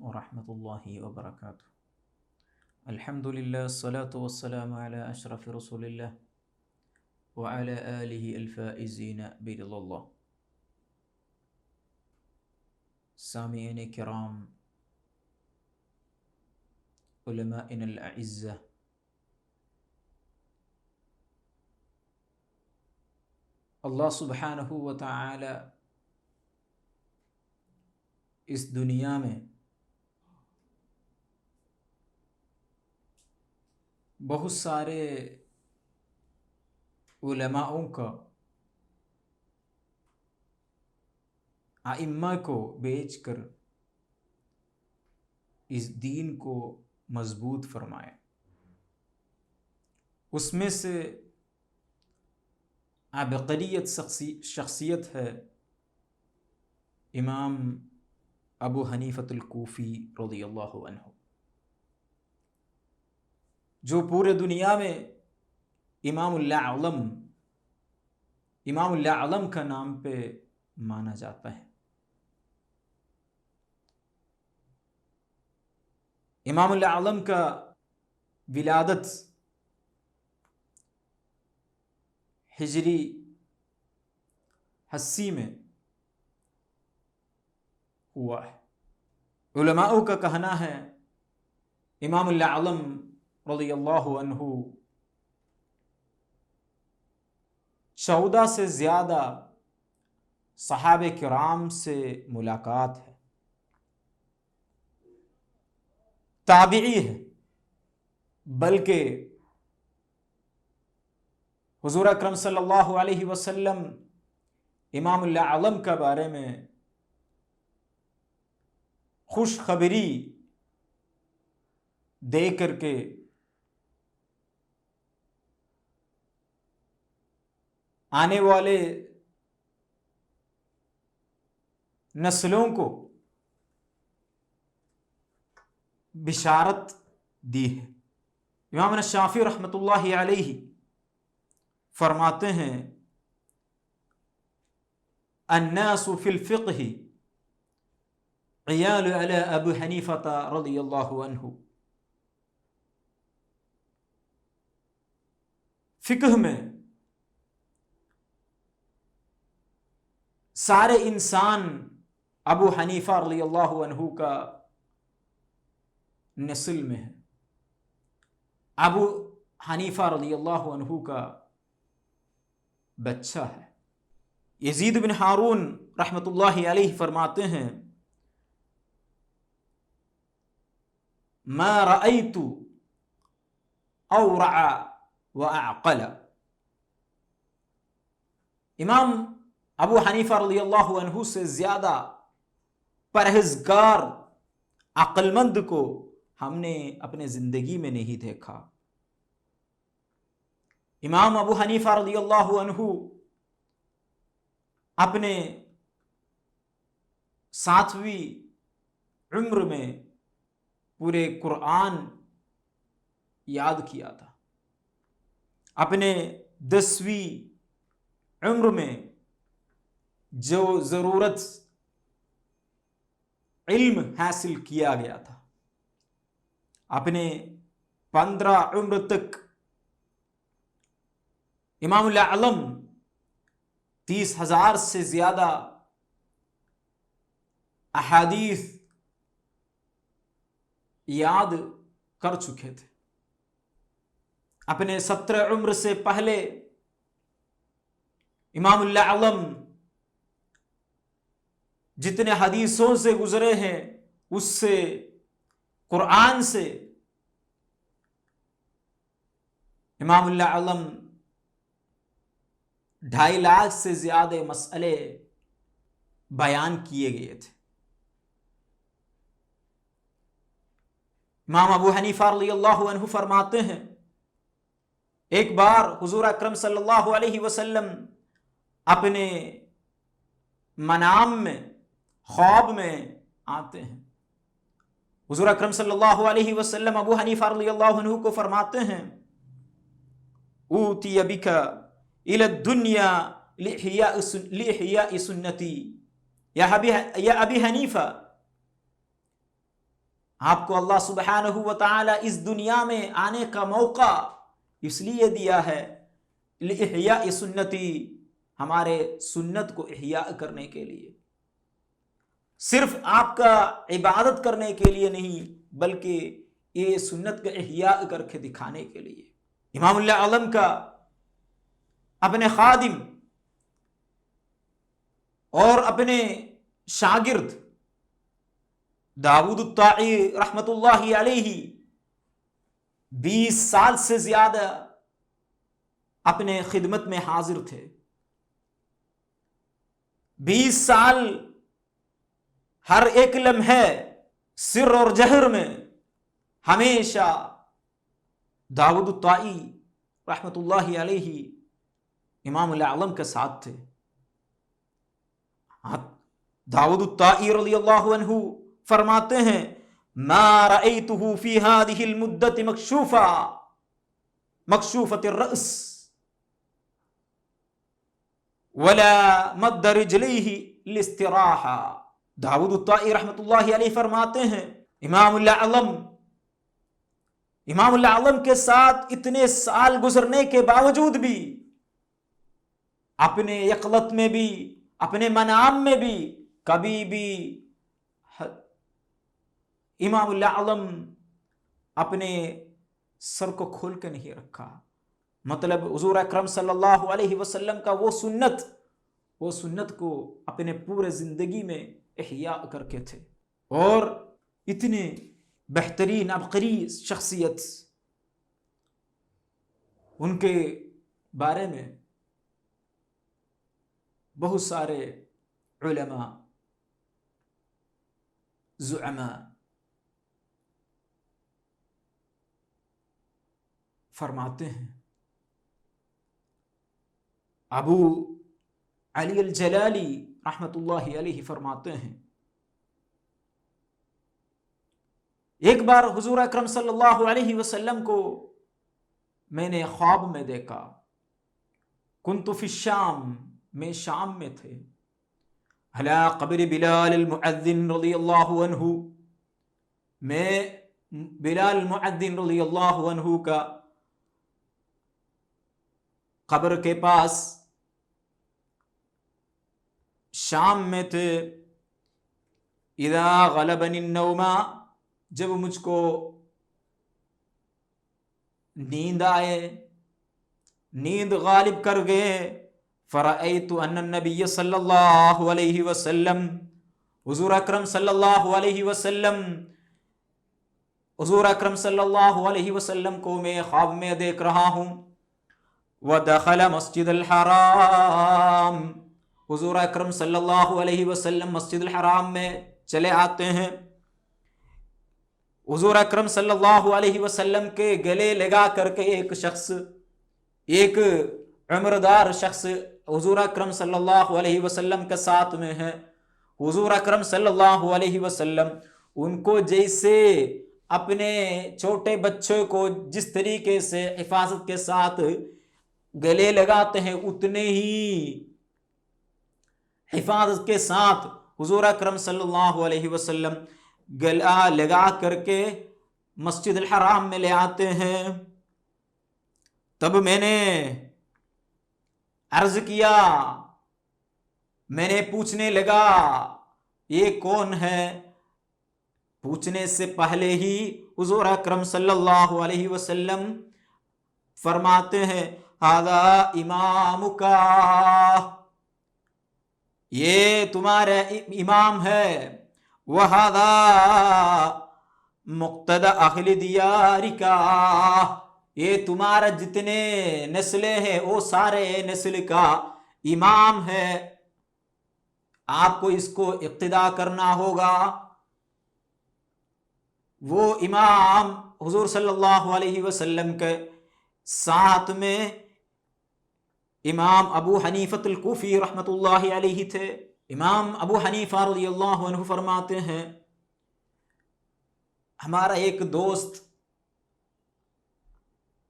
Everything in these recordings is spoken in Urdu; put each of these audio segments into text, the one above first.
ورحمۃ اللہ وبرکاتہ۔ الحمد للہ الصلاۃ والسلام علی اشرف رسول اللہ وعلی آلہ الفائزین برضا اللہ۔ سامعین کرام، علماءنا الاعزہ، اللہ سبحانہ و تعالی اس دنیا میں بہت سارے علماءوں کا، ائمہ کو بیچ کر اس دین کو مضبوط فرمایا۔ اس میں سے عبقریت شخصیت ہے امام ابو حنیفۃ الکوفی رضی اللہ عنہ، جو پورے دنیا میں امام الاعظم کا نام پہ مانا جاتا ہے۔ امام الاعظم کا ولادت ہجری 80 میں ہوا ہے۔ علماء کا کہنا ہے امام الاعظم رضی اللہ عنہ 14 سے زیادہ صحابہ کرام سے ملاقات ہے، تابعی ہے، بلکہ حضور اکرم صلی اللہ علیہ وسلم امام الاعظم کے بارے میں خوشخبری دے کر کے آنے والے نسلوں کو بشارت دی ہے۔ امام الشافعی رحمۃ اللہ علیہ فرماتے ہیں الناس فی الفقہ عیال علی ابو حنیفہ رضی اللہ عنہ۔ فقہ میں سارے انسان ابو حنیفہ رضی اللہ عنہ کا نسل میں ہے، ابو حنیفہ رضی اللہ عنہ کا بچہ ہے۔ یزید بن ہارون رحمۃ اللہ علیہ فرماتے ہیں ما رأیت اورع واعقل۔ امام ابو حنیفہ رضی اللہ عنہ سے زیادہ پرہیزگار عقل مند کو ہم نے اپنے زندگی میں نہیں دیکھا۔ امام ابو حنیفہ رضی اللہ عنہ اپنے 7ویں عمر میں پورے قرآن یاد کیا تھا، اپنے 10ویں عمر میں جو ضرورت علم حاصل کیا گیا تھا، اپنے 15 عمر تک امام الاعظم 30,000 سے زیادہ احادیث یاد کر چکے تھے۔ اپنے 17 عمر سے پہلے امام الاعظم جتنے حدیثوں سے گزرے ہیں اس سے، قرآن سے، امام الاعظم 2.5 لاکھ سے زیادہ مسئلے بیان کیے گئے تھے۔ امام ابو حنیفہ رضی اللہ عنہ فرماتے ہیں ایک بار حضور اکرم صلی اللہ علیہ وسلم اپنے منام میں، خواب میں آتے ہیں۔ حضور اکرم صلی اللہ علیہ وسلم ابو حنیفہ رضی اللہ عنہ کو فرماتے ہیں اوتی بک الی الدنیا لإحیاء سنتی، یا ابی حنیفہ آپ کو اللہ سبحانہ و تعالی اس دنیا میں آنے کا موقع اس لیے دیا ہے لِإِحْيَاءِ سنتی، ہمارے سنت کو احیاء کرنے کے لیے، صرف آپ کا عبادت کرنے کے لیے نہیں بلکہ یہ سنت کا احیاء کر کے دکھانے کے لیے۔ امام اللہ اعظم کا اپنے خادم اور اپنے شاگرد داؤد الطائی رحمت اللہ علیہ 20 سال سے زیادہ اپنے خدمت میں حاضر تھے۔ 20 سال ہر ایک لمحے سر اور جہر میں ہمیشہ داؤد الطائی رحمت اللہ علیہ امام الاعظم کے ساتھ تھے۔ داؤد الطائی رضی اللہ عنہ فرماتے ہیں ما رأیتہ فی ہذہ المدت مکشوفۃ الرأس ولا مد رجلیہ لاستراحہ۔ داؤد الطائی رحمت اللہ علیہ فرماتے ہیں امام الاعظم کے ساتھ اتنے سال گزرنے کے باوجود بھی، اپنے یقظت میں بھی اپنے منام میں بھی کبھی بھی امام الاعظم اپنے سر کو کھول کے نہیں رکھا۔ مطلب حضور اکرم صلی اللہ علیہ وسلم کا وہ سنت کو اپنے پورے زندگی میں احیاء کر کے تھے۔ اور اتنے بہترین عبقری شخصیت، ان کے بارے میں بہت سارے علماء زعماء فرماتے ہیں۔ ابو علی الجلالی رحمت اللہ علیہ فرماتے ہیں ایک بار حضور اکرم صلی اللہ علیہ وسلم کو میں نے خواب میں دیکھا۔ کنت فی الشام، میں شام میں تھے، علی قبر بلال المؤذن رضی اللہ عنہ، میں بلال المؤذن رضی اللہ عنہ کا قبر کے پاس شام میں تھے۔ اذا غلبنی النوم، جب مجھ کو نیند آئے، نیند غالب کر گئے، فرأیت ان النبی صلی اللہ علیہ وسلم، حضور اکرم صلی اللہ علیہ وسلم، حضور اکرم صلی اللہ علیہ وسلم کو میں خواب میں دیکھ رہا ہوں۔ ودخل مسجد الحرام، حضور اکرم صلی اللہ علیہ وسلم مسجد الحرام میں چلے آتے ہیں۔ حضور اکرم صلی اللہ علیہ وسلم کے گلے لگا کر کے ایک شخص، ایک عمردار شخص حضور اکرم صلی اللہ علیہ وسلم کے ساتھ میں ہے۔ حضور اکرم صلی اللہ علیہ وسلم ان کو جیسے اپنے چھوٹے بچوں کو جس طریقے سے حفاظت کے ساتھ گلے لگاتے ہیں، اتنے ہی حفاظت کے ساتھ حضور اکرم صلی اللہ علیہ وسلم گلا لگا کر کے مسجد الحرام میں لے آتے ہیں۔ تب میں نے عرض کیا، میں نے پوچھنے لگا یہ کون ہے؟ پوچھنے سے پہلے ہی حضور اکرم صلی اللہ علیہ وسلم فرماتے ہیں ھذا امامک، یہ تمہارا امام ہے، وَھذا مقتدی اہل دیارک، یہ تمہارا جتنے نسلیں ہیں وہ سارے نسل کا امام ہے، آپ کو اس کو اقتداء کرنا ہوگا۔ وہ امام حضور صلی اللہ علیہ وسلم کے ساتھ میں امام ابو حنیفۃ الکوفی رحمت اللہ علیہ تھے۔ امام ابو حنیفہ رضی اللہ عنہ فرماتے ہیں ہمارا ایک دوست،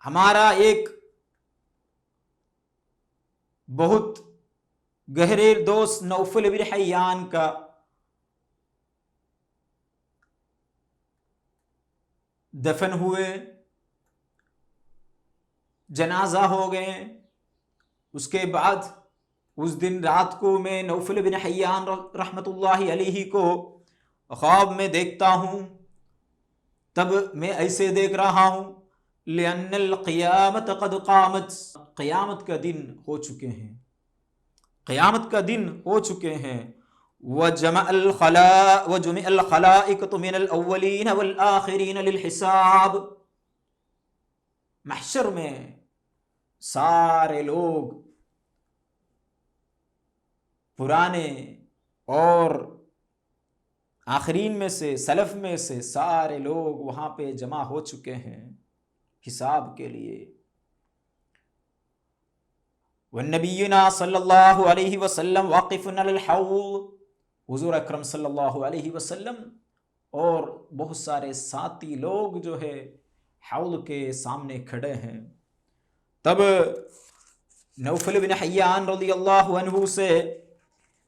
ہمارا ایک بہت گہرے دوست نوفل بن حیان کا دفن ہوئے، جنازہ ہو گئے، اس کے بعد اس دن رات کو میں نوفل بن حیان رحمۃ اللہ علیہ کو خواب میں دیکھتا ہوں، تب میں ایسے دیکھ رہا ہوں لأن القیامت قد قامت، قیامت کا دن ہو چکے ہیں، قیامت کا دن ہو چکے ہیں، وجمع الخلائق من الاولین والآخرین للحساب، محشر میں سارے لوگ پرانے اور آخرین میں سے، سلف میں سے سارے لوگ وہاں پہ جمع ہو چکے ہیں حساب کے لیے۔ والنبینا صلی اللہ علیہ وسلم واقف علی الحوض، حضور اکرم صلی اللہ علیہ وسلم اور بہت سارے ساتھی لوگ جو ہے حوض کے سامنے کھڑے ہیں۔ تب نوفل بن حیان رضی اللہ عنہ سے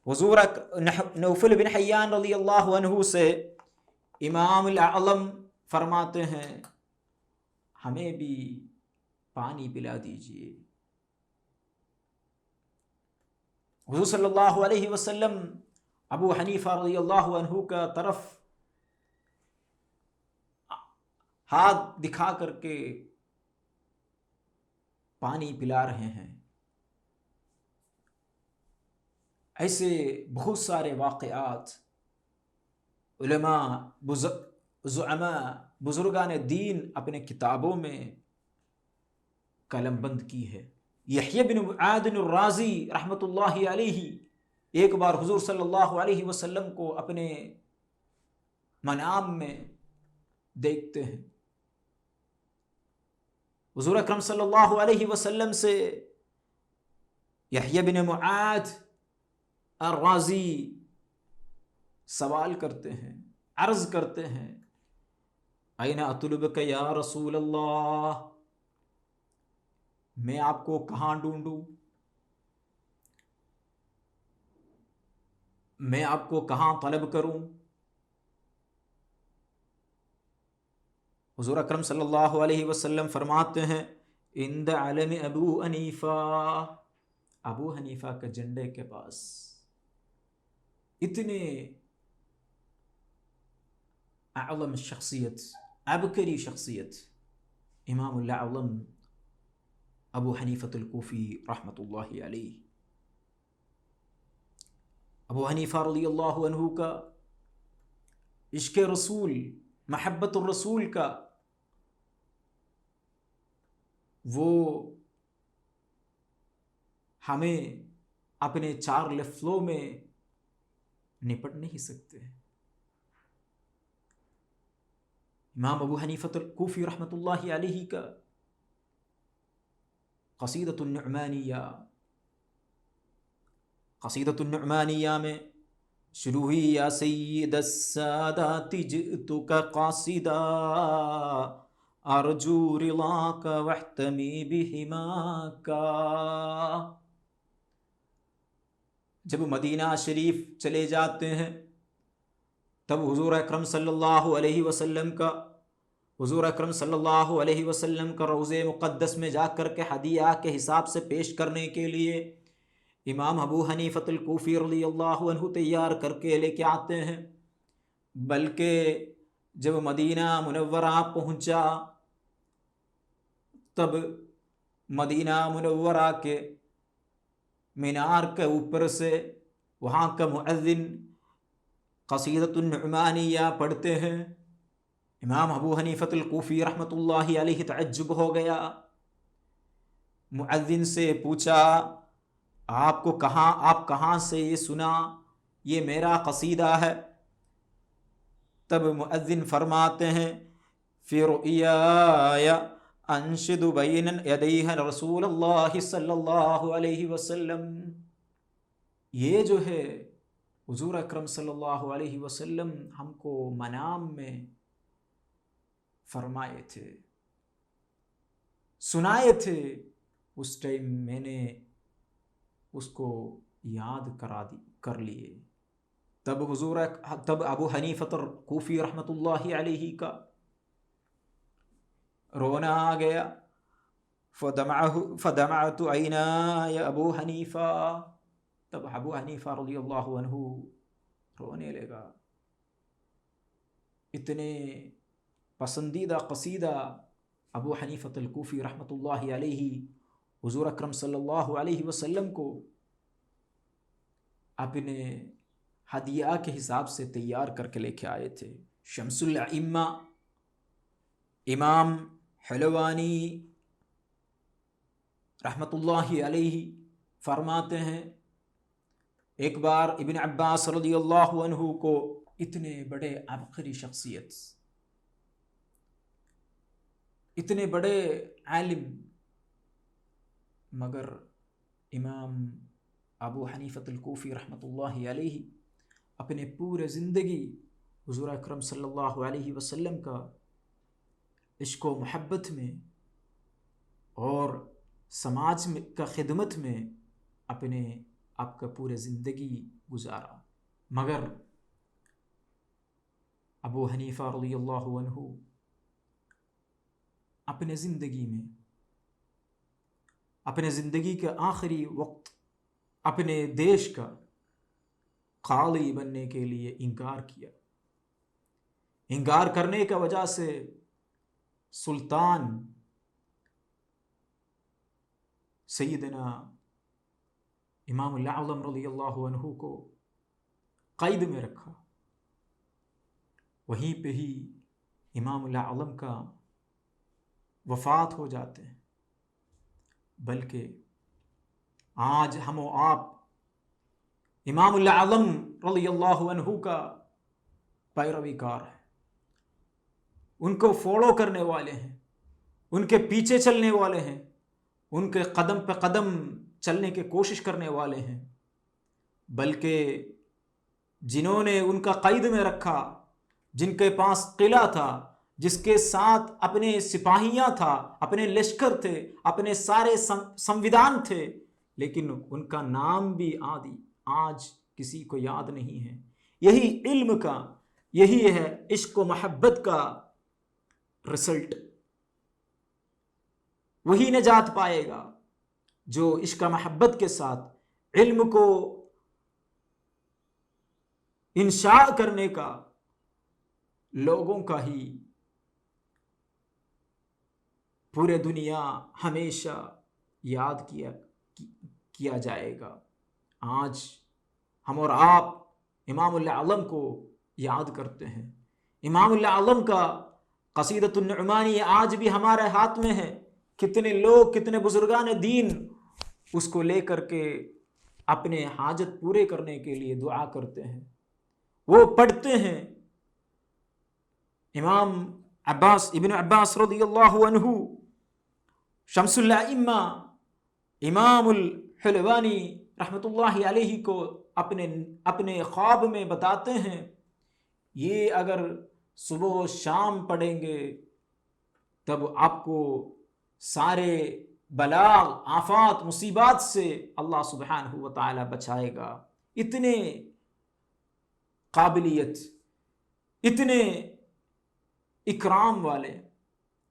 نوفل بن حیان رضی اللہ عنہ سے امام الاعظم فرماتے ہیں ہمیں بھی پانی پلا دیجئے۔ حضور صلی اللہ علیہ وسلم ابو حنیفہ رضی اللہ عنہ کا طرف ہاتھ دکھا کر کے پانی پلا رہے ہیں۔ ایسے بہت سارے واقعات علماء زعماء بزرگان دین اپنے کتابوں میں قلم بند کی ہے۔ یحییٰ بن معاذ الرازی رحمۃ اللہ علیہ ایک بار حضور صلی اللہ علیہ وسلم کو اپنے منام میں دیکھتے ہیں۔ حضور اکرم صلی اللہ علیہ وسلم سے یحییٰ بن معاذ الرازی سوال کرتے ہیں، عرض کرتے ہیں این اطلبک یا رسول اللہ، میں آپ کو کہاں ڈھونڈوں، میں آپ کو کہاں طلب کروں؟ حضور اکرم صلی اللہ علیہ وسلم فرماتے ہیں عند علم ابو حنیفہ، ابو حنیفہ کے جھنڈے کے پاس۔ اتنے اعظم شخصیت، عبقری شخصیت امام الاعظم ابو حنیفۃ الکوفی رحمۃ اللہ علیہ۔ ابو حنیفہ رضی اللہ عنہ کا عشق رسول، محبت الرسول کا وہ ہمیں اپنے چار لفظوں میں نپٹ نہیں سکتے۔ امام ابو حنیفۃ الکوفی رحمۃ اللہ علیہ کا قصیدۃ النعمانیہ، قصیدۃ النعمانیہ میں شروع ہوئی یا سید السادات جئتک قاصدا ارجو رضاک واحتمی بحماک۔ جب مدینہ شریف چلے جاتے ہیں تب حضور اکرم صلی اللہ علیہ وسلم کا روضہ مقدس میں جا کر کے ہدیہ کے حساب سے پیش کرنے کے لیے امام ابو حنیفۃ الکوفی رضی اللہ عنہ تیار کر کے لے کے آتے ہیں۔ بلکہ جب مدینہ منورہ پہنچا تب مدینہ منورہ کے مینار کے اوپر سے وہاں کا مؤذن قصیدۃ النعمانیہ پڑھتے ہیں۔ امام ابو حنیفۃ الکوفی رحمۃ اللہ علیہ تعجب ہو گیا، مؤذن سے پوچھا آپ کہاں سے یہ سنا، یہ میرا قصیدہ ہے؟ تب مؤذن فرماتے ہیں فی رؤیای انشد بین یدیہ رسول اللہ صلی اللہ علیہ وسلم، یہ جو ہے حضور اکرم صلی اللہ علیہ وسلم ہم کو منام میں فرمائے تھے، سنائے تھے، اس ٹائم میں نے اس کو یاد کر لیے۔ تب ابو حنیفۃ الکوفی رحمۃ اللہ علیہ کا رونا آ گیا. فدمعت عینای ابو حنیفہ، تب ابو حنیفہ رضی اللہ عنہ رونے لگا. اتنے پسندیدہ قصیدہ ابو حنیفۃ الکوفی رحمۃ اللہ علیہ حضور اکرم صلی اللہ علیہ وسلم کو اپنے ہدیہ کے حساب سے تیار کر کے لے کے آئے تھے. شمس الائمہ امام حلوانی رحمۃ اللہ علیہ فرماتے ہیں ایک بار ابن عباس رضی اللہ عنہ کو، اتنے بڑے عبقری شخصیت، اتنے بڑے عالم، مگر امام ابو حنیفۃ الکوفی رحمۃ اللہ علیہ اپنے پورے زندگی حضور اکرم صلی اللہ علیہ وسلم کا عشق و محبت میں اور سماج میں کا خدمت میں اپنے آپ کا پورے زندگی گزارا. مگر ابو حنیفہ رضی اللہ عنہ اپنے زندگی کے آخری وقت اپنے دیش کا قاضی بننے کے لیے انکار کیا. انکار کرنے کی وجہ سے سلطان سیدنا امام الاعظم رضی اللہ عنہ کو قید میں رکھا. وہیں پہ ہی امام الاعظم کا وفات ہو جاتے ہیں. بلکہ آج ہم و آپ امام الاعظم رضی اللہ عنہ کا پیروی کار ہیں، ان کو فالو کرنے والے ہیں، ان کے پیچھے چلنے والے ہیں، ان کے قدم پہ قدم چلنے کی کوشش کرنے والے ہیں. بلکہ جنہوں نے ان کا قید میں رکھا، جن کے پاس قلعہ تھا، جس کے ساتھ اپنے سپاہیاں تھا، اپنے لشکر تھے، اپنے سارے سنویدھان تھے، لیکن ان کا نام بھی آج کسی کو یاد نہیں ہے. یہی علم کا، یہی ہے عشق و محبت کا رزلٹ. وہی نجات پائے گا جو عشق و محبت کے ساتھ علم کو انشاء کرنے کا لوگوں کا ہی پورے دنیا ہمیشہ یاد کیا جائے گا. آج ہم اور آپ امام الاعظم کو یاد کرتے ہیں. امام الاعظم کا قصیدۃ النعمانی آج بھی ہمارے ہاتھ میں ہے. کتنے لوگ، کتنے بزرگان دین اس کو لے کر کے اپنے حاجت پورے کرنے کے لیے دعا کرتے ہیں، وہ پڑھتے ہیں. ابن عباس رضی اللہ عنہ شمس الائمہ امام الحلوانی رحمۃ اللہ علیہ کو اپنے خواب میں بتاتے ہیں، یہ اگر صبح و شام پڑھیں گے تب آپ کو سارے بلاغ، آفات، مصیبات سے اللہ سبحانہ و تعالی بچائے گا. اتنے قابلیت، اتنے اکرام والے،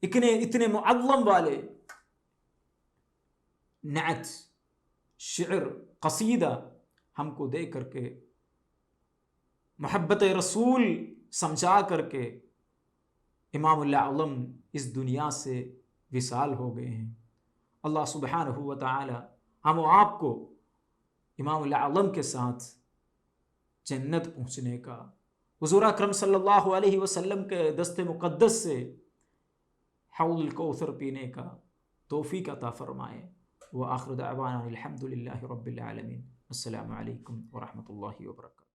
اتنے معظم والے نعت، شعر، قصیدہ ہم کو دے کر کے محبت رسول سمجھا کر کے امام الاعظم اس دنیا سے وصال ہو گئے ہیں. اللہ سبحانہ و تعالی ہم و آپ کو امام الاعظم کے ساتھ جنت پہنچنے کا، حضور اکرم صلی اللہ علیہ وسلم کے دست مقدس سے حوض الکوثر پینے کا توفیق عطا فرمائے. وآخر دعوانا الحمد للہ رب العالمین. السلام علیکم ورحمۃ اللہ وبرکاتہ.